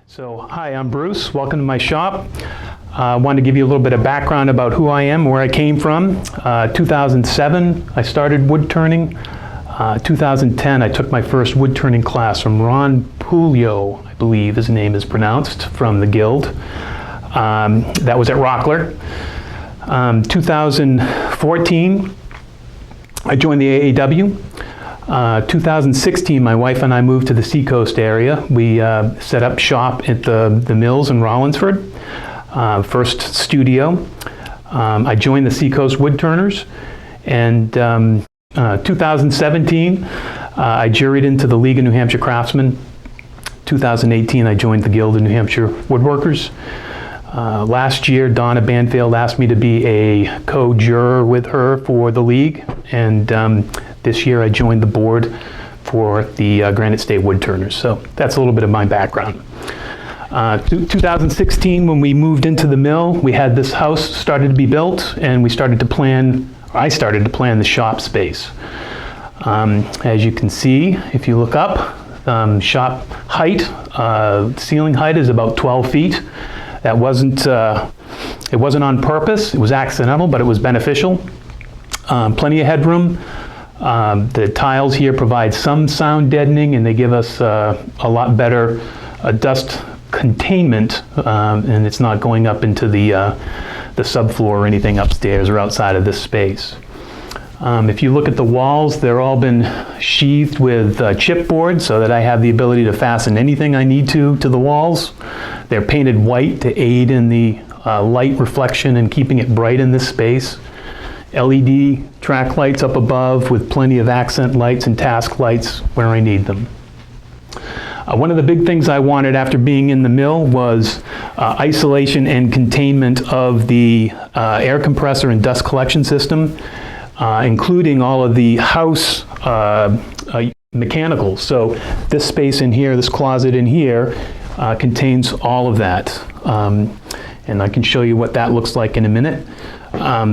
So, hi, I'm Bruce. Welcome to my shop. I wanted to give you a little bit of background about who I am, where I came from. 2007, I started wood turning. 2010, I took my first wood turning class from Ron Pulio, I believe his name is pronounced, from the Guild. That was at Rockler. 2014, I joined the AAW. 2016, my wife and I moved to the Seacoast area. We set up shop at the mills in Rollinsford, first studio. I joined the Seacoast Woodturners, and 2017, I juried into the League of NH Craftsmen. 2018, I joined the Guild of New Hampshire Woodworkers. Last year, Donna Banfield asked me to be a co-juror with her for the League, and this year I joined the board for the Granite State Woodturners. So that's a little bit of my background. 2016, when we moved into the mill, we had this house started to be built, and I started to plan the shop space. As you can see, if you look up, shop height, ceiling height is about 12 feet. That wasn't, it wasn't on purpose, it was accidental, but it was beneficial. Plenty of headroom. The tiles here provide some sound deadening, and they give us a lot better dust containment, and it's not going up into the subfloor or anything upstairs or outside of this space. If you look at the walls, they're all been sheathed with chipboard so that I have the ability to fasten anything I need to the walls. They're painted white to aid in the light reflection and keeping it bright in this space. LED track lights up above with plenty of accent lights and task lights where I need them. One of the big things I wanted after being in the mill was isolation and containment of the air compressor and dust collection system, including all of the house mechanicals. So this space in here, this closet in here, contains all of that. And I can show you what that looks like in a minute.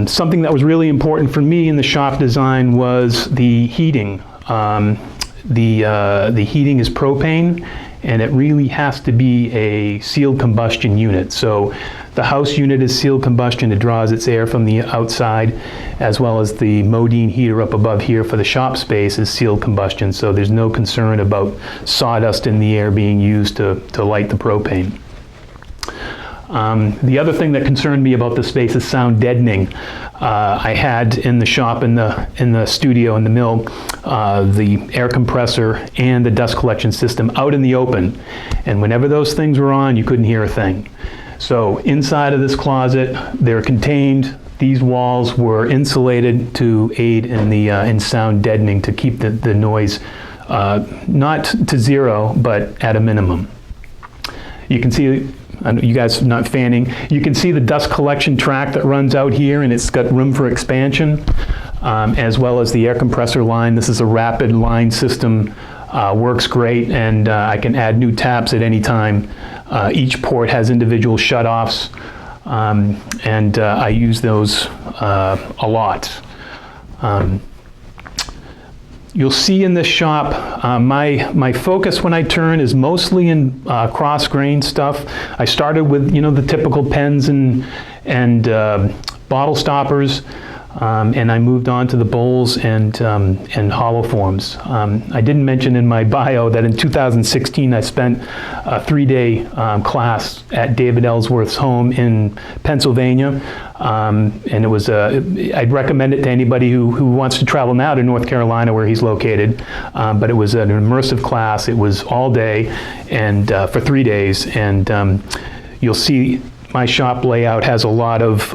Something that was really important for me in the shop design was the heating. The heating is propane, and it really has to be a sealed combustion unit. So the house unit is sealed combustion. It draws its air from the outside, as well as the Modine heater up above here for the shop space is sealed combustion. So there's no concern about sawdust in the air being used to light the propane. The other thing that concerned me about this space is sound deadening. I had in the shop, in the studio, in the mill, the air compressor and the dust collection system out in the open. And whenever those things were on, you couldn't hear a thing. So inside of this closet, they're contained. These walls were insulated to aid in sound deadening, to keep the noise not to zero, but at a minimum. You can see, you guys are not fanning, you can see the dust collection track that runs out here, and it's got room for expansion, as well as the air compressor line. This is a rapid line system, works great, and I can add new taps at any time. Each port has individual shutoffs, and I use those a lot. You'll see in this shop, my focus when I turn is mostly in cross-grain stuff. I started with, the typical pens and bottle stoppers, and I moved on to the bowls and hollow forms. I didn't mention in my bio that in 2016 I spent a 3-day class at David Ellsworth's home in Pennsylvania. And it was, I'd recommend it to anybody who wants to travel now to North Carolina, where he's located. But it was an immersive class. It was all day and for 3 days. And you'll see my shop layout has a lot of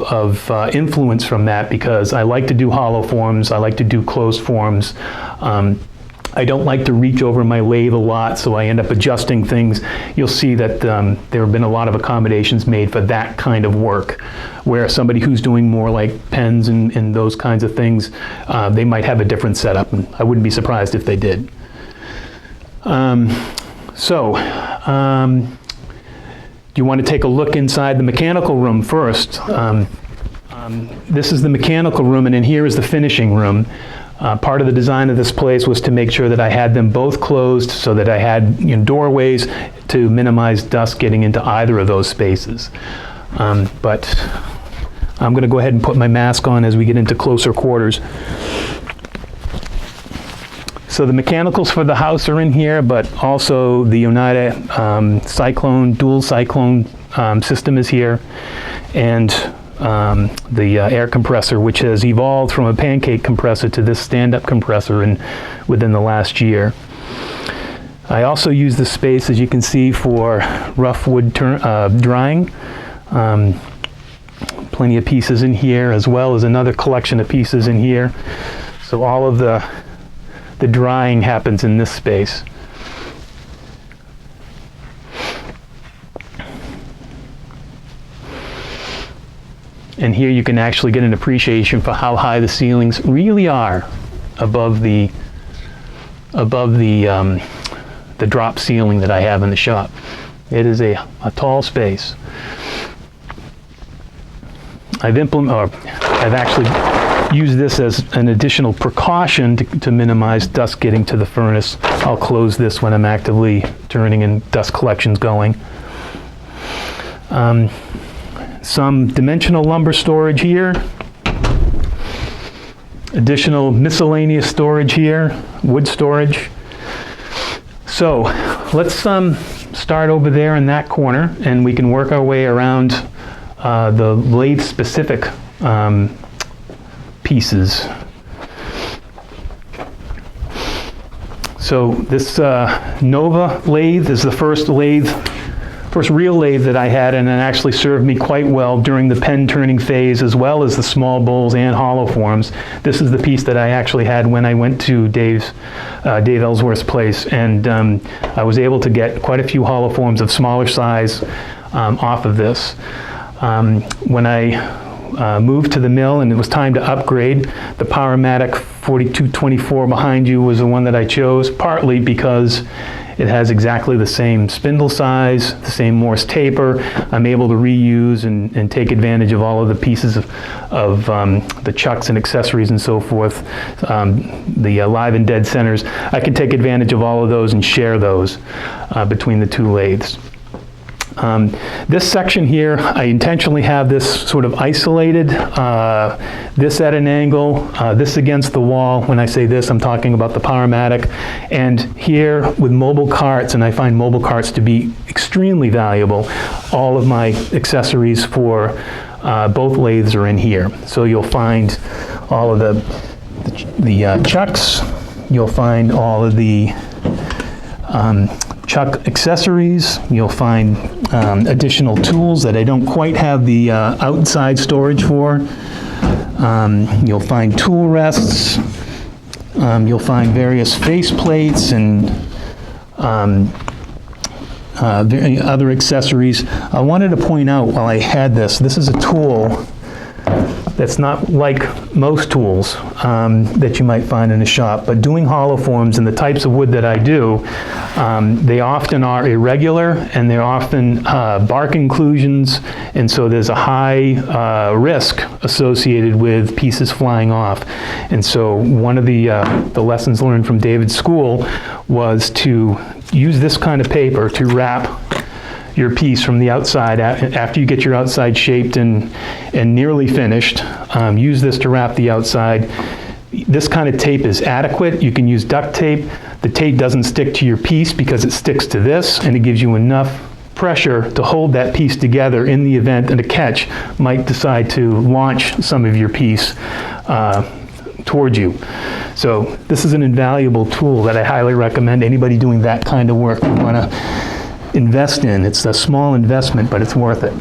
influence from that, because I like to do hollow forms. I like to do closed forms. I don't like to reach over my lathe a lot, so I end up adjusting things. You'll see that there have been a lot of accommodations made for that kind of work, where somebody who's doing more like pens and those kinds of things, they might have a different setup, and I wouldn't be surprised if they did. You want to take a look inside the mechanical room first. This is the mechanical room, and in here is the finishing room. Part of the design of this place was to make sure that I had them both closed so that I had doorways to minimize dust getting into either of those spaces. But I'm going to go ahead and put my mask on as we get into closer quarters. So the mechanicals for the house are in here, but also the Oneida cyclone, dual cyclone system is here, and the air compressor, which has evolved from a pancake compressor to this stand-up compressor within the last year. I also use this space, as you can see, for rough wood drying. Plenty of pieces in here, as well as another collection of pieces in here. So all of the drying happens in this space. And here you can actually get an appreciation for how high the ceilings really are above the drop ceiling that I have in the shop. It is a tall space. I've actually used this as an additional precaution to minimize dust getting to the furnace. I'll close this when I'm actively turning and dust collection's going. Some dimensional lumber storage here. Additional miscellaneous storage here, wood storage. So let's start over there in that corner, and we can work our way around the lathe specific pieces. So this Nova lathe is the first real lathe that I had, and it actually served me quite well during the pen turning phase, as well as the small bowls and hollow forms. This is the piece that I actually had when I went to Dave Ellsworth's place, and I was able to get quite a few hollow forms of smaller size off of this. When I moved to the mill and it was time to upgrade, the Powermatic 4224 behind you was the one that I chose, partly because it has exactly the same spindle size, the same Morse taper. I'm able to reuse and take advantage of all of the pieces of the chucks and accessories and so forth, the live and dead centers. I can take advantage of all of those and share those between the two lathes. This section here, I intentionally have this sort of isolated, this at an angle, this against the wall. When I say this, I'm talking about the Powermatic. And here with mobile carts, and I find mobile carts to be extremely valuable, all of my accessories for both lathes are in here. So you'll find all of the chucks, you'll find all of the chuck accessories, you'll find additional tools that I don't quite have the outside storage for. You'll find tool rests, you'll find various face plates and other accessories. I wanted to point out while I had this is a tool that's not like most tools that you might find in a shop, but doing hollow forms and the types of wood that I do, they often are irregular and they're often bark inclusions, and so there's a high risk associated with pieces flying off. And so one of the lessons learned from David's school was to use this kind of paper to wrap your piece from the outside. After you get your outside shaped and nearly finished, use this to wrap the outside. This kind of tape is adequate. You can use duct tape. The tape doesn't stick to your piece because it sticks to this, and it gives you enough pressure to hold that piece together in the event that a catch might decide to launch some of your piece towards you. So this is an invaluable tool that I highly recommend anybody doing that kind of work would want to invest in. It's a small investment, but it's worth it.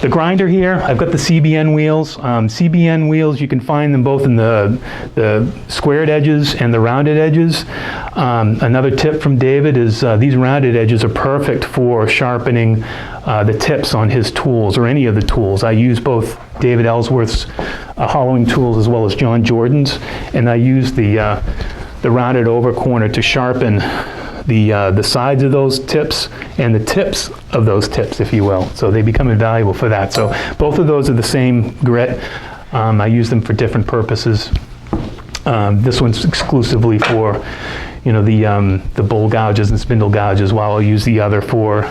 The grinder here, I've got the CBN wheels. CBN wheels, you can find them both in the squared edges and the rounded edges. Another tip from David is these rounded edges are perfect for sharpening the tips on his tools or any of the tools. I use both David Ellsworth's hollowing tools as well as John Jordan's, and I use the rounded over corner to sharpen the sides of those tips and the tips of those tips, if you will. So they become invaluable for that. So both of those are the same grit. I use them for different purposes. This one's exclusively for, you know, the bowl gouges and spindle gouges, while I'll use the other for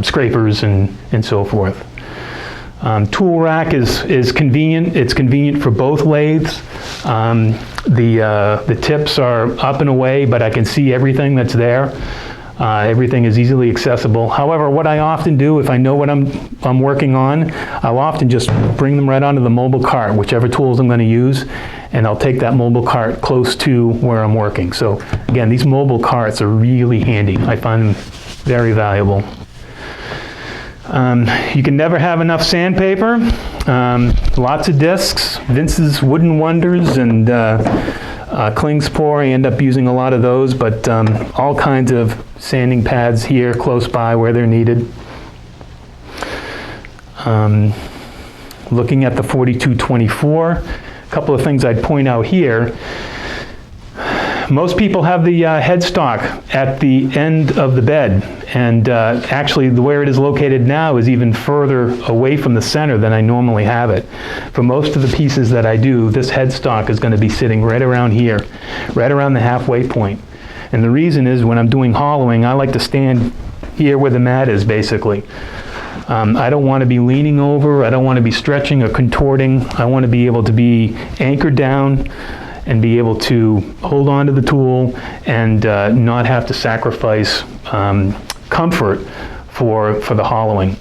scrapers and so forth. Tool rack is convenient. It's convenient for both lathes. The tips are up and away, but I can see everything that's there. Everything is easily accessible. However, what I often do, if I know what I'm working on, I'll often just bring them right onto the mobile cart, whichever tools I'm going to use, and I'll take that mobile cart close to where I'm working. So again, these mobile carts are really handy. I find them very valuable. You can never have enough sandpaper. Lots of discs, Vince's Wooden Wonders and Klingspor. I end up using a lot of those, but all kinds of sanding pads here close by where they're needed. Looking at the 4224, a couple of things I'd point out here. Most people have the headstock at the end of the bed, and actually where it is located now is even further away from the center than I normally have it. For most of the pieces that I do, this headstock is going to be sitting right around here, right around the halfway point. And the reason is, when I'm doing hollowing, I like to stand here where the mat is, basically. I don't want to be leaning over, I don't want to be stretching or contorting. I want to be able to be anchored down and be able to hold on to the tool and not have to sacrifice comfort for the hollowing.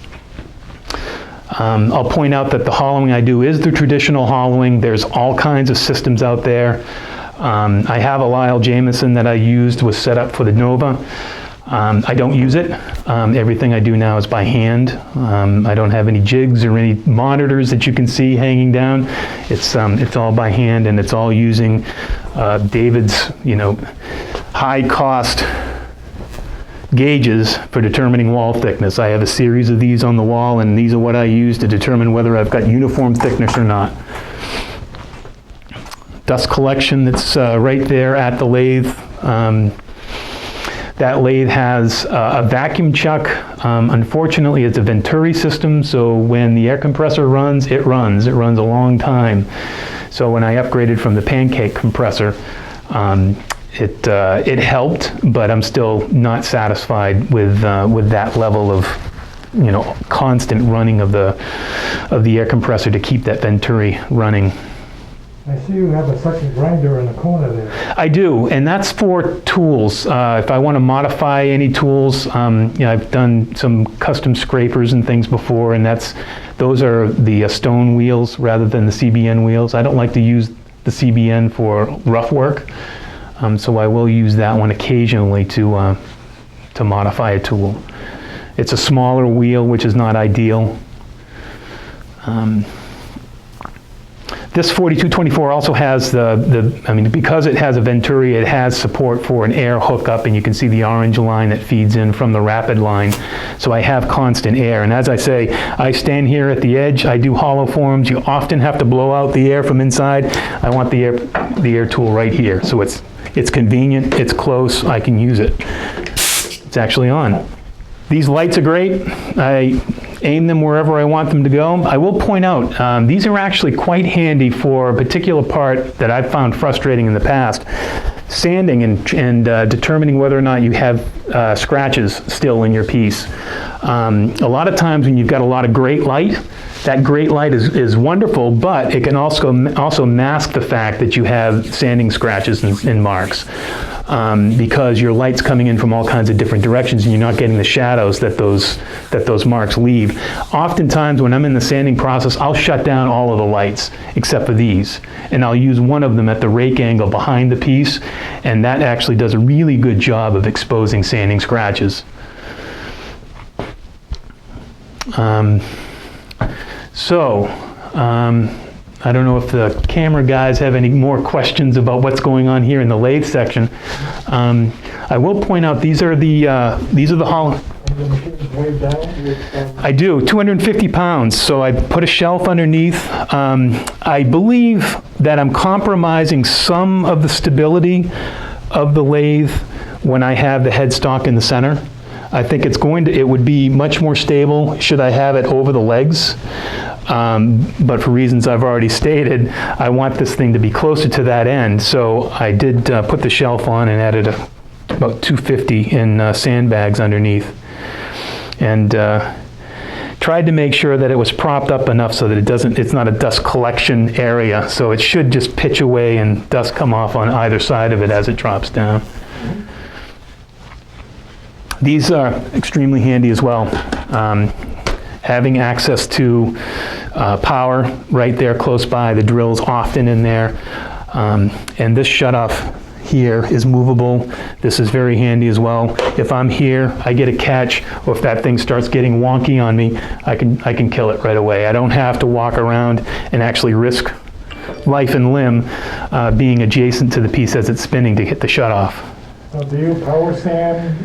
I'll point out that the hollowing I do is the traditional hollowing. There's all kinds of systems out there. I have a Lyle Jamieson that I used, was set up for the Nova. I don't use it. Everything I do now is by hand. I don't have any jigs or any monitors that you can see hanging down. It's all by hand, and it's all using David's, you know, high-cost gauges for determining wall thickness. I have a series of these on the wall, and these are what I use to determine whether I've got uniform thickness or not. Dust collection that's right there at the lathe. That lathe has a vacuum chuck. Unfortunately, it's a Venturi system, so when the air compressor runs, it runs a long time. So when I upgraded from the pancake compressor, it helped, but I'm still not satisfied with that level of, you know, constant running of the air compressor to keep that Venturi running. I see you have a second grinder in the corner there. I do, and that's for tools. If I want to modify any tools, you know, I've done some custom scrapers and things before, and those are the stone wheels rather than the CBN wheels. I don't like to use the CBN for rough work, so I will use that one occasionally to modify a tool. It's a smaller wheel, which is not ideal. This 4224 also has I mean, because it has a Venturi, it has support for an air hookup, and you can see the orange line that feeds in from the rapid line. So I have constant air, and as I say, I stand here at the edge, I do hollow forms. You often have to blow out the air from inside. I want the air tool right here. So it's convenient, it's close, I can use it. It's actually on. These lights are great. I aim them wherever I want them to go. I will point out, these are actually quite handy for a particular part that I've found frustrating in the past. Sanding and determining whether or not you have scratches still in your piece. A lot of times when you've got a lot of great light, that great light is wonderful, but it can also mask the fact that you have sanding scratches and marks. Because your light's coming in from all kinds of different directions and you're not getting the shadows that those marks leave. Oftentimes when I'm in the sanding process, I'll shut down all of the lights except for these, and I'll use one of them at the rake angle behind the piece, and that actually does a really good job of exposing sanding scratches. I don't know if the camera guys have any more questions about what's going on here in the lathe section. I will point out these are the hollow. The machine's weighed down with, I do, 250 pounds, so I put a shelf underneath. I believe that I'm compromising some of the stability of the lathe when I have the headstock in the center. I think it would be much more stable should I have it over the legs. But for reasons I've already stated, I want this thing to be closer to that end, so I did put the shelf on and added about 250 in sandbags underneath. And tried to make sure that it was propped up enough so that it's not a dust collection area, so it should just pitch away and dust come off on either side of it as it drops down. These are extremely handy as well. Having access to power right there close by, the drill's often in there, and this shutoff here is movable. This is very handy as well. If I'm here, I get a catch, or if that thing starts getting wonky on me, I can kill it right away. I don't have to walk around and actually risk life and limb being adjacent to the piece as it's spinning to hit the shutoff. do you power sand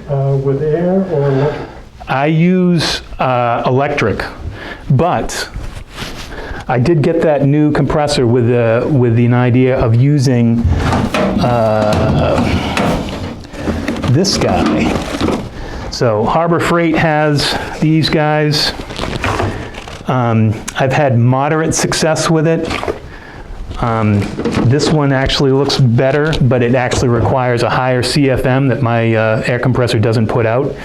with air or electric? I use electric, but I did get that new compressor with an idea of using this guy. So Harbor Freight has these guys. I've had moderate success with it. This one actually looks better, but it actually requires a higher CFM that my air compressor doesn't put out.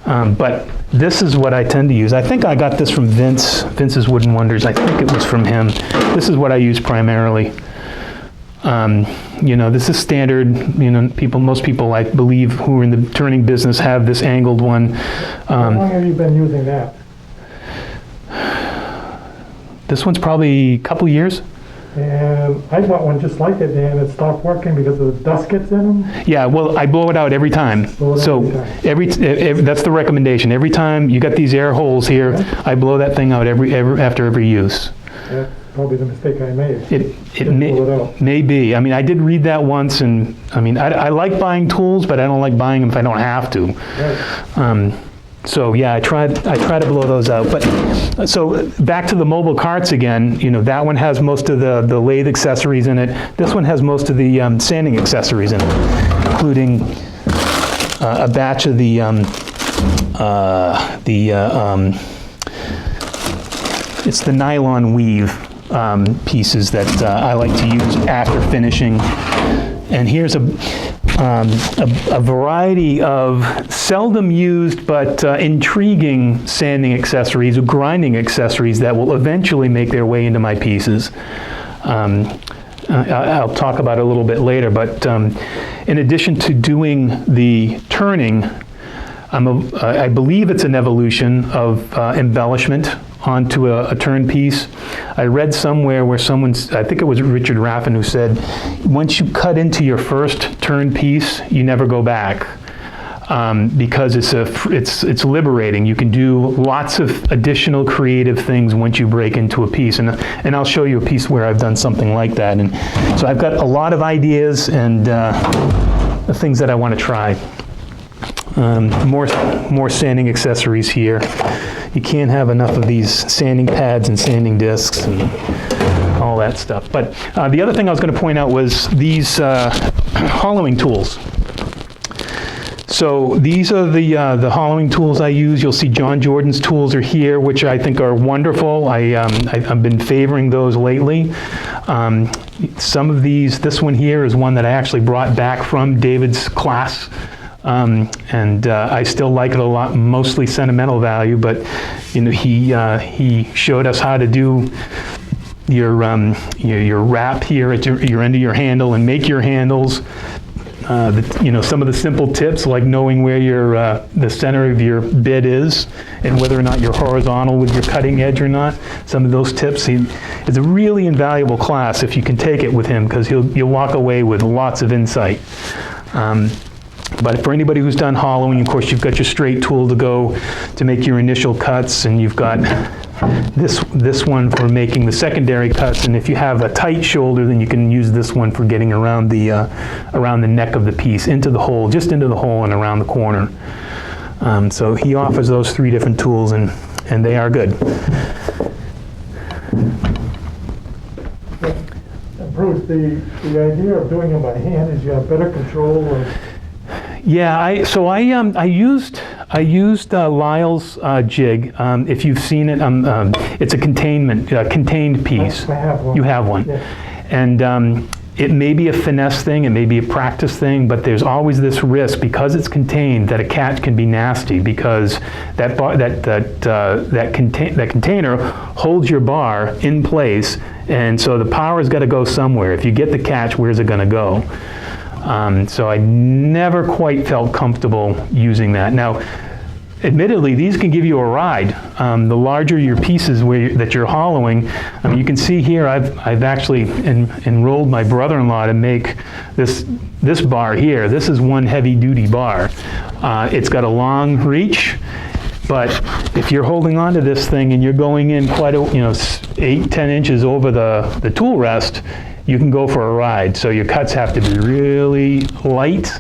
But this is what I tend to use. I think I got this from Vince's Wooden Wonders. I think it was from him. This is what I use primarily. You know, this is standard. You know, most people, I believe, who are in the turning business have this angled one. How long have you been using that? This one's probably a couple years. And I bought one just like it, and it stopped working because the dust gets in them. Yeah, well, I blow it out every time. So that's the recommendation. Every time you got these air holes here, I blow that thing out after every use. That's probably the mistake I made. It may be. I mean, I did read that once, and I mean, I like buying tools, but I don't like buying them if I don't have to. Right. So yeah, I try to blow those out. But so back to the mobile carts again. You know, that one has most of the lathe accessories in it. This one has most of the sanding accessories in it, including a batch of it's the nylon weave pieces that I like to use after finishing. And here's a variety of seldom used but intriguing sanding accessories or grinding accessories that will eventually make their way into my pieces. I'll talk about it a little bit later, but in addition to doing the turning, I believe it's an evolution of embellishment onto a turn piece. I read somewhere where I think it was Richard Raffin who said, once you cut into your first turn piece, you never go back. Because it's liberating. You can do lots of additional creative things once you break into a piece. And I'll show you a piece where I've done something like that. And so I've got a lot of ideas and the things that I want to try. More sanding accessories here. You can't have enough of these sanding pads and sanding discs and all that stuff. But the other thing I was going to point out was these hollowing tools. So these are the hollowing tools I use. You'll see John Jordan's tools are here, which I think are wonderful. I've been favoring those lately. Some of these, this one here is one that I actually brought back from David's class. And I still like it a lot, mostly sentimental value, but you know, he showed us how to do your wrap here at your end of your handle and make your handles. You know, some of the simple tips like knowing where the center of your bit is and whether or not you're horizontal with your cutting edge or not. Some of those tips. It's a really invaluable class if you can take it with him, because you'll walk away with lots of insight. But for anybody who's done hollowing, of course, you've got your straight tool to go to make your initial cuts, and you've got this one for making the secondary cuts. And if you have a tight shoulder, then you can use this one for getting around the neck of the piece, into the hole, just into the hole and around the corner. So he offers those 3 different tools, and they are good. Bruce, the idea of doing it by hand is you have better control of... Yeah, I used Lyle's jig. If you've seen it, it's a contained piece. I have one. You have one. Yeah. And it may be a finesse thing, it may be a practice thing, but there's always this risk, because it's contained, that a catch can be nasty, because that container holds your bar in place, and so the power's got to go somewhere. If you get the catch, where's it going to go? So I never quite felt comfortable using that. Now, admittedly, these can give you a ride. The larger your pieces that you're hollowing, you can see here I've actually enrolled my brother-in-law to make this bar here. This is one heavy-duty bar. It's got a long reach, but if you're holding onto this thing and you're going in quite a 8-10 inches over the tool rest, you can go for a ride. So your cuts have to be really light.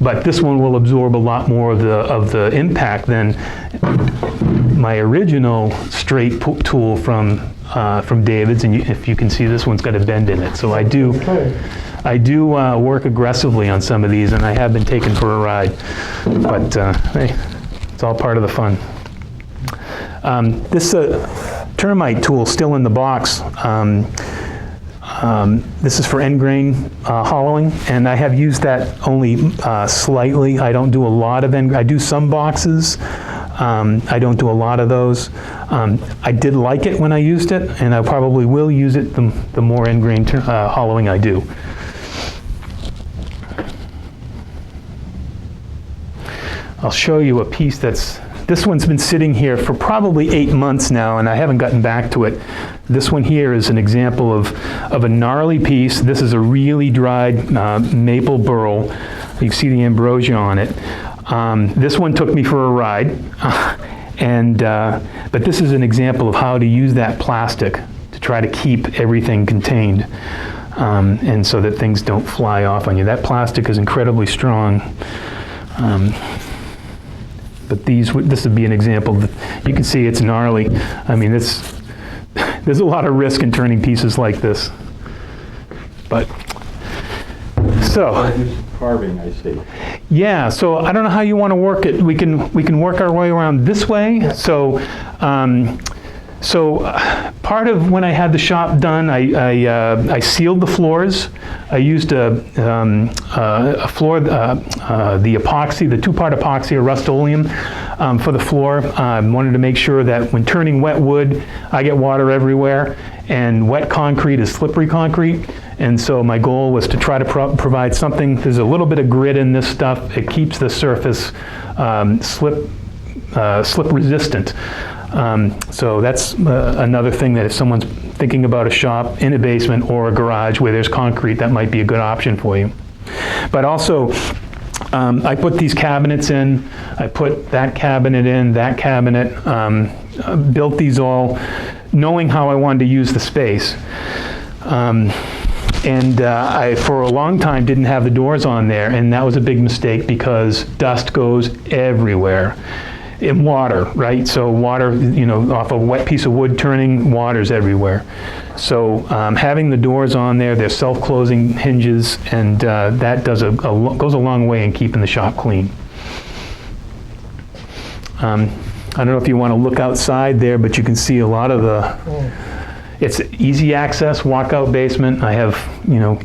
But this one will absorb a lot more of the impact than my original straight tool from David's. And if you can see, this one's got a bend in it. So I do work aggressively on some of these, and I have been taken for a ride. But hey, it's all part of the fun. This termite tool still in the box. This is for end grain hollowing, and I have used that only slightly. I don't do a lot of I do some boxes. I don't do a lot of those. I did like it when I used it, and I probably will use it the more end grain hollowing I do. I'll show you a piece this one's been sitting here for probably 8 months now, and I haven't gotten back to it. This one here is an example of a gnarly piece. This is a really dried maple burl. You can see the ambrosia on it. This one took me for a ride, but this is an example of how to use that plastic to try to keep everything contained, and so that things don't fly off on you. That plastic is incredibly strong. But this would be an example. You can see it's gnarly. I mean, there's a lot of risk in turning pieces like this. But so carving, I see. Yeah. So I don't know how you want to work it. We can work our way around this way. So. Part of when I had the shop done, I sealed the floors. I used a floor, the epoxy, the 2-part epoxy or Rust-Oleum for the floor. I wanted to make sure that when turning wet wood, I get water everywhere, and wet concrete is slippery concrete. And so my goal was to try to provide something. There's a little bit of grit in this stuff. It keeps the surface slip resistant. So that's another thing that if someone's thinking about a shop in a basement or a garage where there's concrete, that might be a good option for you. But also, I put these cabinets in, I put that cabinet in, that cabinet, built these all knowing how I wanted to use the space. I, for a long time, didn't have the doors on there, and that was a big mistake because dust goes everywhere. In water, right? So water, off a wet piece of wood turning, water's everywhere. So having the doors on there, they're self-closing hinges, and that goes a long way in keeping the shop clean. I don't know if you want to look outside there, but you can see a lot of it's easy access, walkout basement. I have,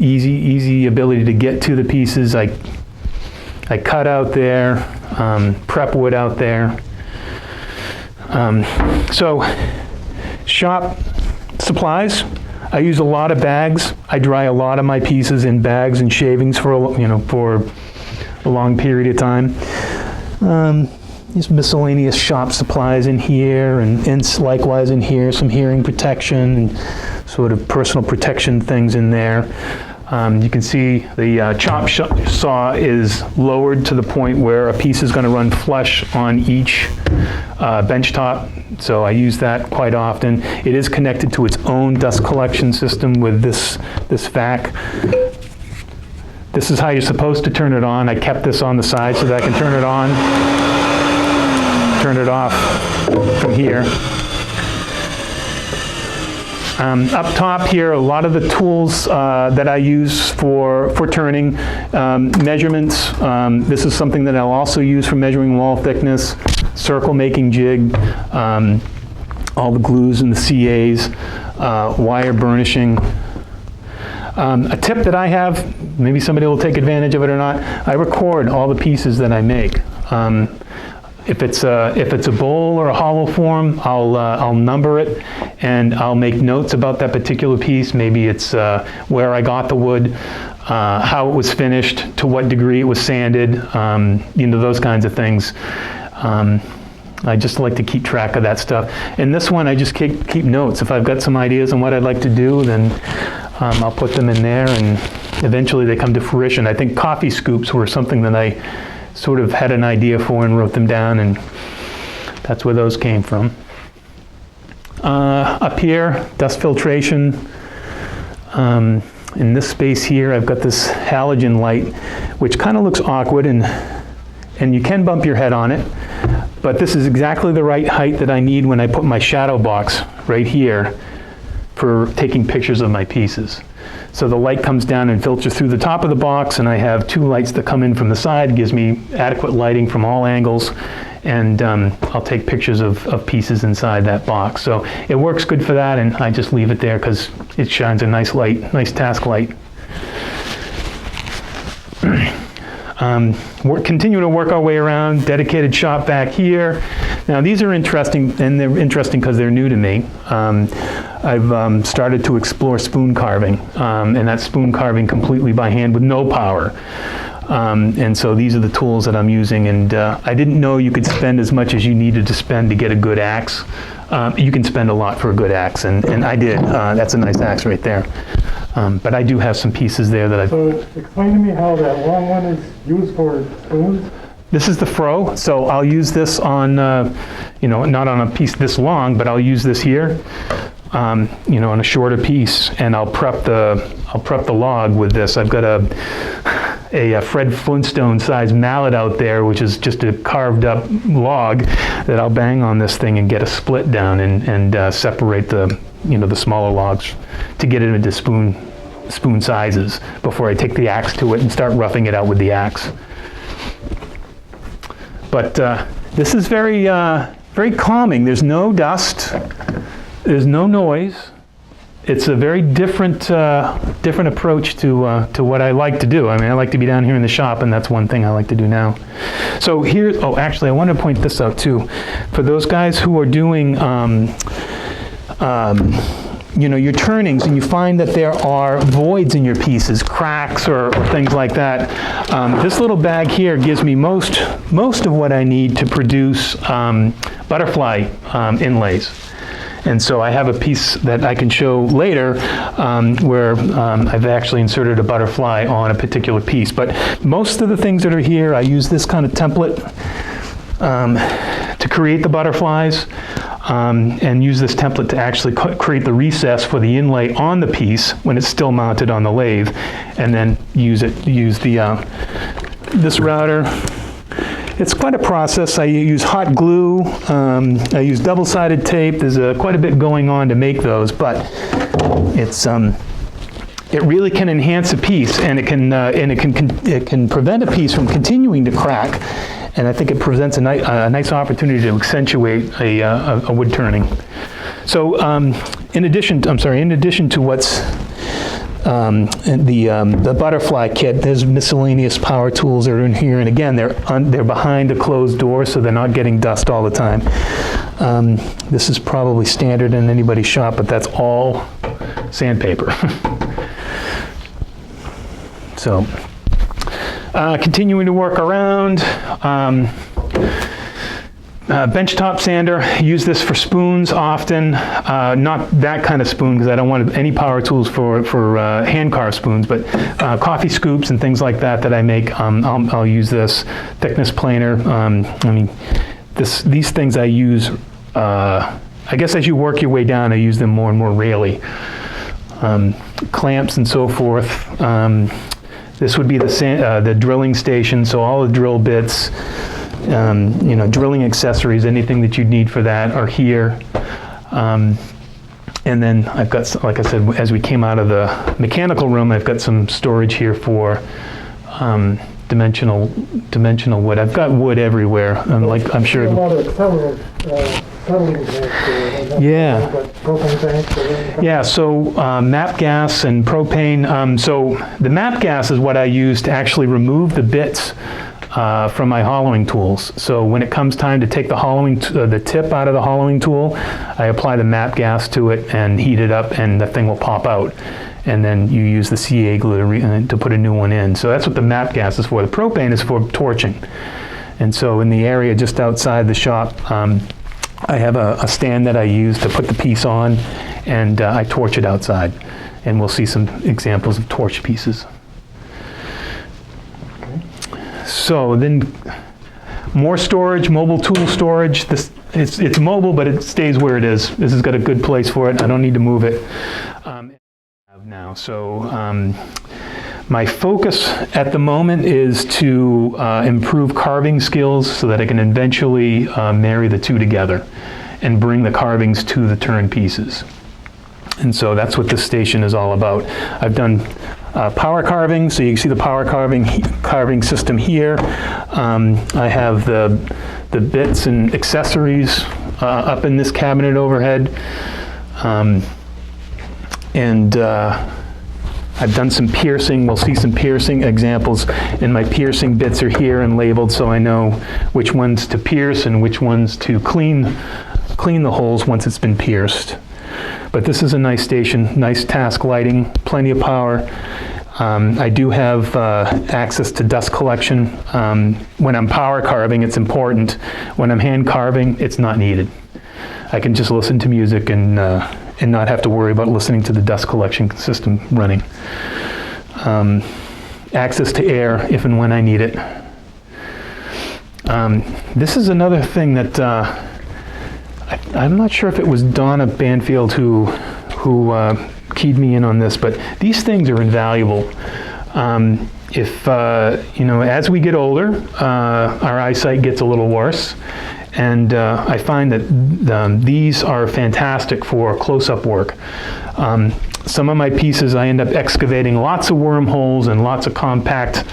easy ability to get to the pieces. I cut out there, prep wood out there. So shop supplies, I use a lot of bags. I dry a lot of my pieces in bags and shavings for a long period of time. There's miscellaneous shop supplies in here, and likewise in here, some hearing protection and sort of personal protection things in there. You can see the chop saw is lowered to the point where a piece is going to run flush on each bench top, so I use that quite often. It is connected to its own dust collection system with this vac. This is how you're supposed to turn it on. I kept this on the side so that I can turn it on, turn it off from here. Up top here, a lot of the tools that I use for turning, measurements. This is something that I'll also use for measuring wall thickness, circle making jig, all the glues and the CAs, wire burnishing. A tip that I have, maybe somebody will take advantage of it or not, I record all the pieces that I make. If it's a bowl or a hollow form, I'll number it and I'll make notes about that particular piece. Maybe it's where I got the wood, how it was finished, to what degree it was sanded, you know, those kinds of things. I just like to keep track of that stuff. And this one, I just keep notes. If I've got some ideas on what I'd like to do, then I'll put them in there, and eventually they come to fruition. I think coffee scoops were something that I sort of had an idea for and wrote them down, and that's where those came from. Up here, dust filtration. In this space here, I've got this halogen light, which kind of looks awkward, and you can bump your head on it, but this is exactly the right height that I need when I put my shadow box right here for taking pictures of my pieces. So the light comes down and filters through the top of the box, and I have two lights that come in from the side, gives me adequate lighting from all angles, and I'll take pictures of pieces inside that box. So it works good for that, and I just leave it there because it shines a nice light, nice task light. We're continuing to work our way around, dedicated shop back here. Now these are interesting, and they're interesting because they're new to me. I've started to explore spoon carving, and that's spoon carving completely by hand with no power. And so these are the tools that I'm using, and I didn't know you could spend as much as you needed to spend to get a good axe. You can spend a lot for a good axe, and I did. That's a nice axe right there. But I do have some pieces there that I've... So explain to me how that long one is used for spoons. This is the fro, so I'll use this on, you know, not on a piece this long, but I'll use this here, you know, on a shorter piece, and I'll prep the log with this. I've got a Fred Flintstone size mallet out there, which is just a carved up log that I'll bang on this thing and get a split down and separate the, you know, the smaller logs to get it into spoon sizes before I take the axe to it and start roughing it out with the axe. But this is very, very calming. There's no dust. There's no noise. It's a very different approach to what I like to do. I mean, I like to be down here in the shop, and that's one thing I like to do now. So here, oh, actually, I want to point this out too. For those guys who are doing, you know, your turnings, and you find that there are voids in your pieces, cracks or things like that. This little bag here gives me most of what I need to produce butterfly inlays. And so I have a piece that I can show later where I've actually inserted a butterfly on a particular piece. But most of the things that are here, I use this kind of template to create the butterflies. And use this template to actually create the recess for the inlay on the piece when it's still mounted on the lathe, and then use the this router. It's quite a process. I use hot glue. I use double-sided tape. There's quite a bit going on to make those, but it's it really can enhance a piece, and it can prevent a piece from continuing to crack. And I think it presents a nice opportunity to accentuate a wood turning. So in addition to what's the butterfly kit, there's miscellaneous power tools that are in here. And again, they're behind a closed door, so they're not getting dust all the time. This is probably standard in anybody's shop, but that's all sandpaper. So. Continuing to work around. Benchtop sander, use this for spoons often. Not that kind of spoon, because I don't want any power tools for hand carved spoons, but coffee scoops and things like that I make, I'll use this. Thickness planer. I mean, these things I use, I guess as you work your way down, I use them more and more rarely. Clamps and so forth. This would be the drilling station, so all the drill bits, you know, drilling accessories, anything that you'd need for that are here. And then I've got, like I said, as we came out of the mechanical room, I've got some storage here for dimensional wood. I've got wood everywhere. Like I'm sure. A lot of settling tanks. Yeah. Propane tanks. Yeah. So MAP gas and propane. So the MAP gas is what I use to actually remove the bits from my hollowing tools. So when it comes time to take the hollowing, the tip out of the hollowing tool, I apply the MAP gas to it and heat it up, and the thing will pop out. And then you use the CA glue to put a new one in. So that's what the MAP gas is for. The propane is for torching. And so in the area just outside the shop, I have a stand that I use to put the piece on, and I torch it outside. And we'll see some examples of torch pieces. So then more storage, mobile tool storage. It's mobile, but it stays where it is. This has got a good place for it. I don't need to move it. Now, so my focus at the moment is to improve carving skills so that I can eventually marry the two together and bring the carvings to the turn pieces. And so that's what this station is all about. I've done power carving, so you can see the power carving system here. I have the bits and accessories up in this cabinet overhead. And I've done some piercing. We'll see some piercing examples, and my piercing bits are here and labeled so I know which ones to pierce and which ones to clean the holes once it's been pierced. But this is a nice station, nice task lighting, plenty of power. I do have access to dust collection. When I'm power carving, it's important. When I'm hand carving, it's not needed. I can just listen to music and not have to worry about listening to the dust collection system running. Access to air if and when I need it. This is another thing that I'm not sure if it was Donna Banfield who keyed me in on this, but these things are invaluable. If you know, as we get older, our eyesight gets a little worse. And I find that these are fantastic for close-up work. Some of my pieces, I end up excavating lots of wormholes and lots of compact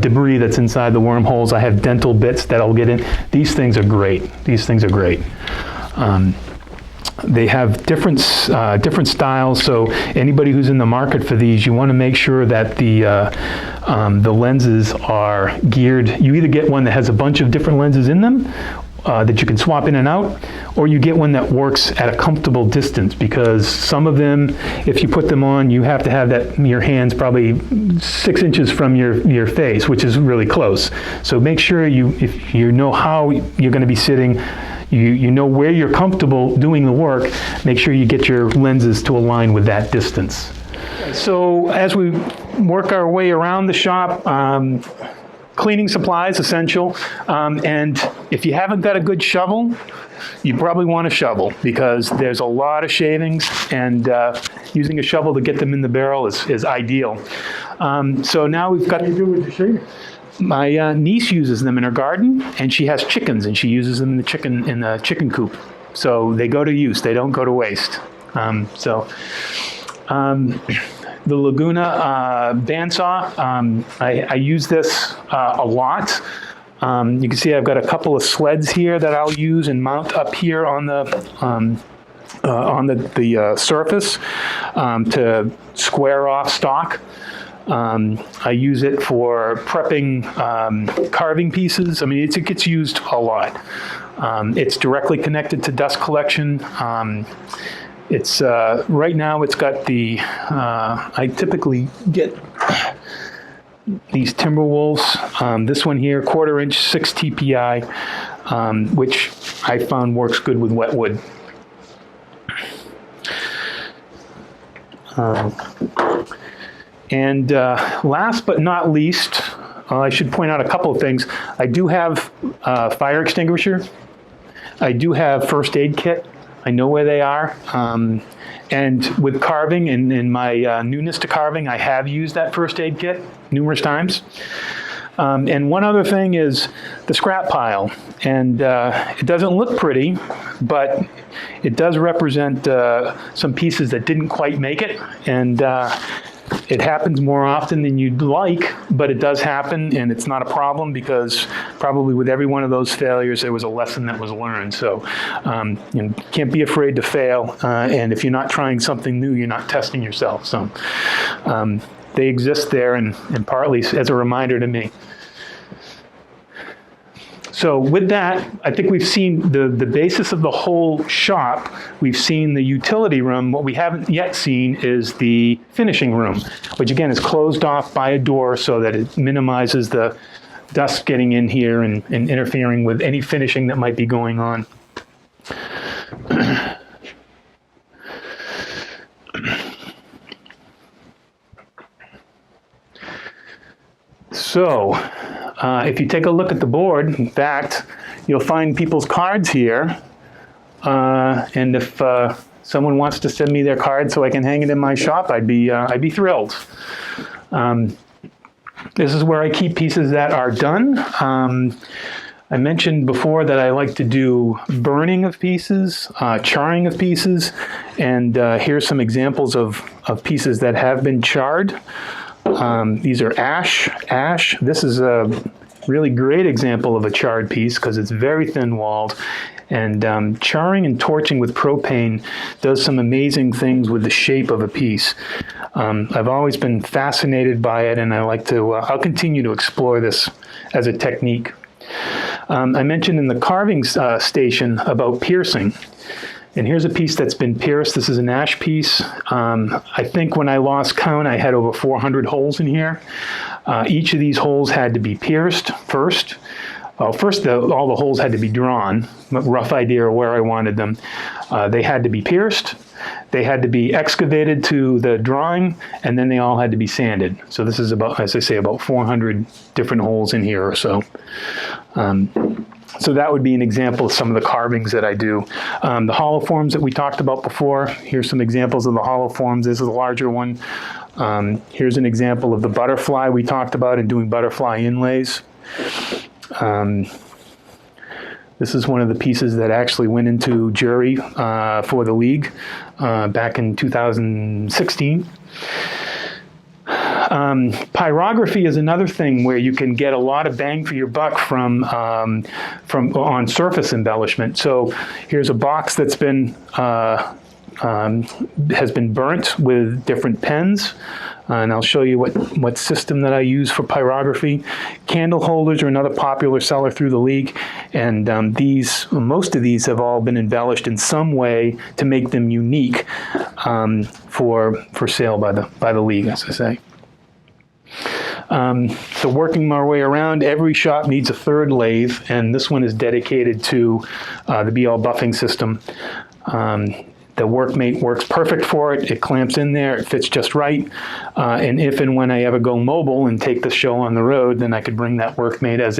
debris that's inside the wormholes. I have dental bits that I'll get in. These things are great. These things are great. They have different styles, so anybody who's in the market for these, you want to make sure that the lenses are geared. You either get one that has a bunch of different lenses in them, that you can swap in and out, or you get one that works at a comfortable distance, because some of them, if you put them on, you have to have your hands probably 6 inches from your face, which is really close. So make sure if you know how you're going to be sitting, you know where you're comfortable doing the work, make sure you get your lenses to align with that distance. So as we work our way around the shop, cleaning supplies essential, and if you haven't got a good shovel, you probably want a shovel, because there's a lot of shavings, and using a shovel to get them in the barrel is ideal. So now we've got. What do you do with the shavings? My niece uses them in her garden, and she has chickens, and she uses them in the chicken coop. So they go to use; they don't go to waste. The Laguna bandsaw, I use this a lot. You can see I've got a couple of sleds here that I'll use and mount up here on the surface to square off stock. I use it for prepping carving pieces. I mean, it gets used a lot. It's directly connected to dust collection. It's right now it's got the, I typically get these Timberwolves. This one here, 1/4 inch, 6 TPI, which I found works good with wet wood. And last but not least, I should point out a couple of things. I do have fire extinguisher. I do have first aid kit. I know where they are. And with carving and in my newness to carving, I have used that first aid kit numerous times. And one other thing is the scrap pile. And it doesn't look pretty, but it does represent some pieces that didn't quite make it. And it happens more often than you'd like, but it does happen, and it's not a problem because probably with every one of those failures, there was a lesson that was learned. So you can't be afraid to fail, and if you're not trying something new, you're not testing yourself. So they exist there, and partly as a reminder to me. So with that, I think we've seen the basis of the whole shop. We've seen the utility room. What we haven't yet seen is the finishing room, which again is closed off by a door so that it minimizes the dust getting in here and interfering with any finishing that might be going on. So, if you take a look at the board, in fact, you'll find people's cards here. And if someone wants to send me their card so I can hang it in my shop, I'd be thrilled. This is where I keep pieces that are done. I mentioned before that I like to do burning of pieces, charring of pieces, and here's some examples of pieces that have been charred. These are ash. This is a really great example of a charred piece because it's very thin-walled. And charring and torching with propane does some amazing things with the shape of a piece. I've always been fascinated by it, and I like to, I'll continue to explore this as a technique. I mentioned in the carving station about piercing. And here's a piece that's been pierced. This is an ash piece. I think when I lost count, I had over 400 holes in here. Each of these holes had to be pierced first. Well, first, all the holes had to be drawn, a rough idea of where I wanted them. They had to be pierced. They had to be excavated to the drawing, and then they all had to be sanded. So this is about, as I say, about 400 different holes in here or so. So that would be an example of some of the carvings that I do. The hollow forms that we talked about before, here's some examples of the hollow forms. This is a larger one. Here's an example of the butterfly we talked about and doing butterfly inlays. This is one of the pieces that actually went into jury for the League back in 2016. Pyrography is another thing where you can get a lot of bang for your buck from on surface embellishment. So here's a box that's been has been burnt with different pens, and I'll show you what system that I use for pyrography. Candle holders are another popular seller through the League, and most of these have all been embellished in some way to make them unique for sale by the League, as I say. So working my way around, every shop needs a third lathe, and this one is dedicated to the BL buffing system. The workmate works perfect for it. It clamps in there. It fits just right. And if and when I ever go mobile and take the show on the road, then I could bring that workmate as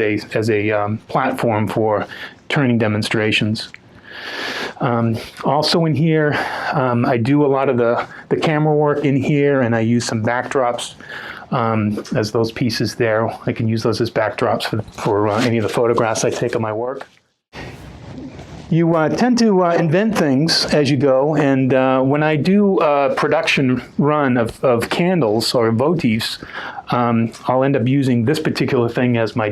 a platform for turning demonstrations. Also in here, I do a lot of the camera work in here, and I use some backdrops as those pieces there. I can use those as backdrops for any of the photographs I take of my work. You tend to invent things as you go, and when I do a production run of candles or votives, I'll end up using this particular thing as my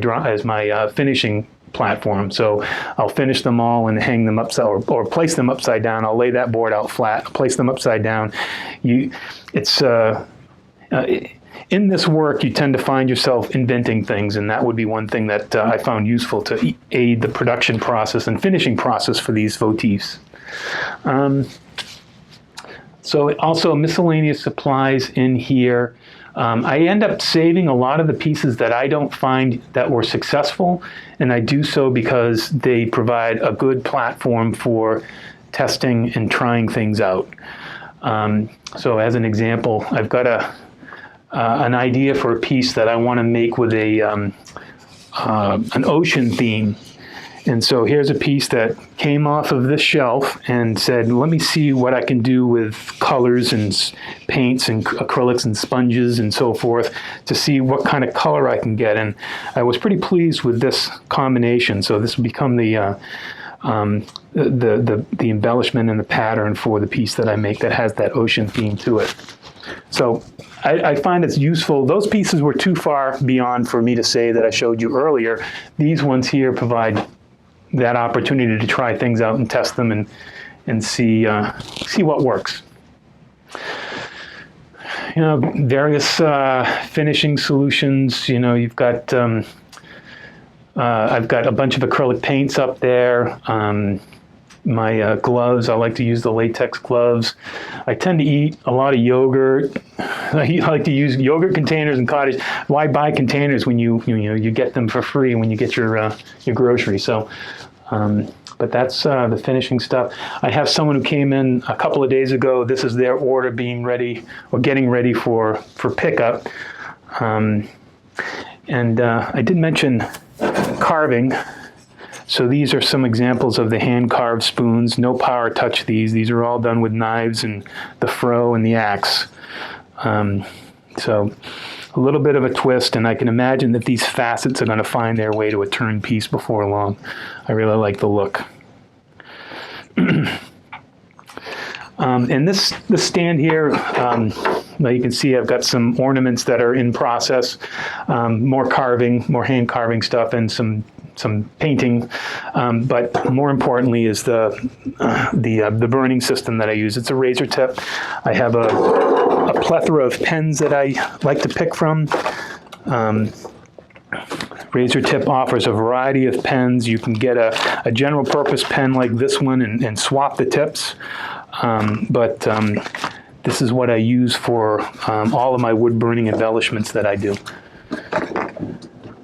finishing platform. So I'll finish them all and hang them upside or place them upside down. I'll lay that board out flat, place them upside down. In this work, you tend to find yourself inventing things, and that would be one thing that I found useful to aid the production process and finishing process for these votives. So also miscellaneous supplies in here. I end up saving a lot of the pieces that I don't find that were successful, and I do so because they provide a good platform for testing and trying things out. So as an example, I've got an idea for a piece that I want to make with an ocean theme. And so here's a piece that came off of this shelf and said, let me see what I can do with colors and paints and acrylics and sponges and so forth to see what kind of color I can get. And I was pretty pleased with this combination. So this will become the embellishment and the pattern for the piece that I make that has that ocean theme to it. So I find it's useful. Those pieces were too far beyond for me to say that I showed you earlier. These ones here provide that opportunity to try things out and test them and see what works. You know, various finishing solutions. You know, you've got I've got a bunch of acrylic paints up there. My gloves, I like to use the latex gloves. I tend to eat a lot of yogurt. I like to use yogurt containers and cottage. Why buy containers when you get them for free when you get your groceries? So, but that's the finishing stuff. I have someone who came in a couple of days ago. This is their order being ready or getting ready for pickup. And I did mention carving. So these are some examples of the hand-carved spoons. No power touch these. These are all done with knives and the froe and the axe. So a little bit of a twist, and I can imagine that these facets are going to find their way to a turned piece before long. I really like the look. And this stand here, well, you can see I've got some ornaments that are in process, more carving, more hand carving stuff, and some painting, but more importantly is the burning system that I use. It's a razor tip. I have a plethora of pens that I like to pick from. Razor tip offers a variety of pens. You can get a general purpose pen like this one and swap the tips. But this is what I use for all of my wood burning embellishments that I do.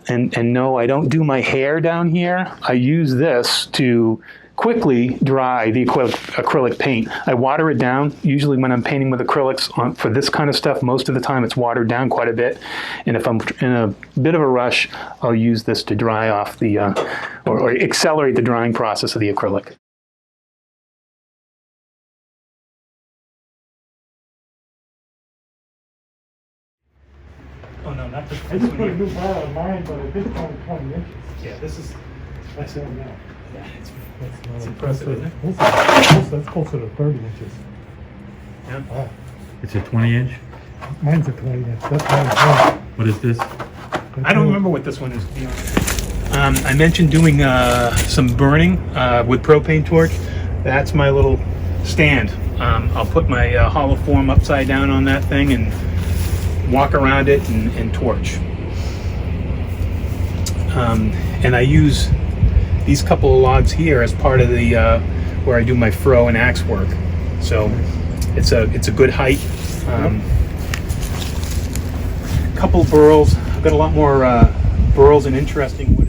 And no, I don't do my hair down here. I use this to quickly dry the acrylic paint. I water it down. Usually when I'm painting with acrylics for this kind of stuff, most of the time it's watered down quite a bit. And if I'm in a bit of a rush, I'll use this to dry off the, or accelerate the drying process of the acrylic. Oh no, not this I just put a new bar on mine, but it did only 20 inches. Yeah, this is. That's it now. Yeah, It's impressive, isn't it? That's closer to 30 inches. Yeah. Wow. It's a 20-inch? Mine's a 20 inch. That's mine. What is this? I don't remember what this one is, to be honest. I mentioned doing some burning with propane torch. That's my little stand. I'll put my hollow form upside down on that thing and walk around it and torch. And I use these couple of logs here as part of the where I do my froe and axe work. So it's a good height. Couple burls. I've got a lot more burls and interesting wood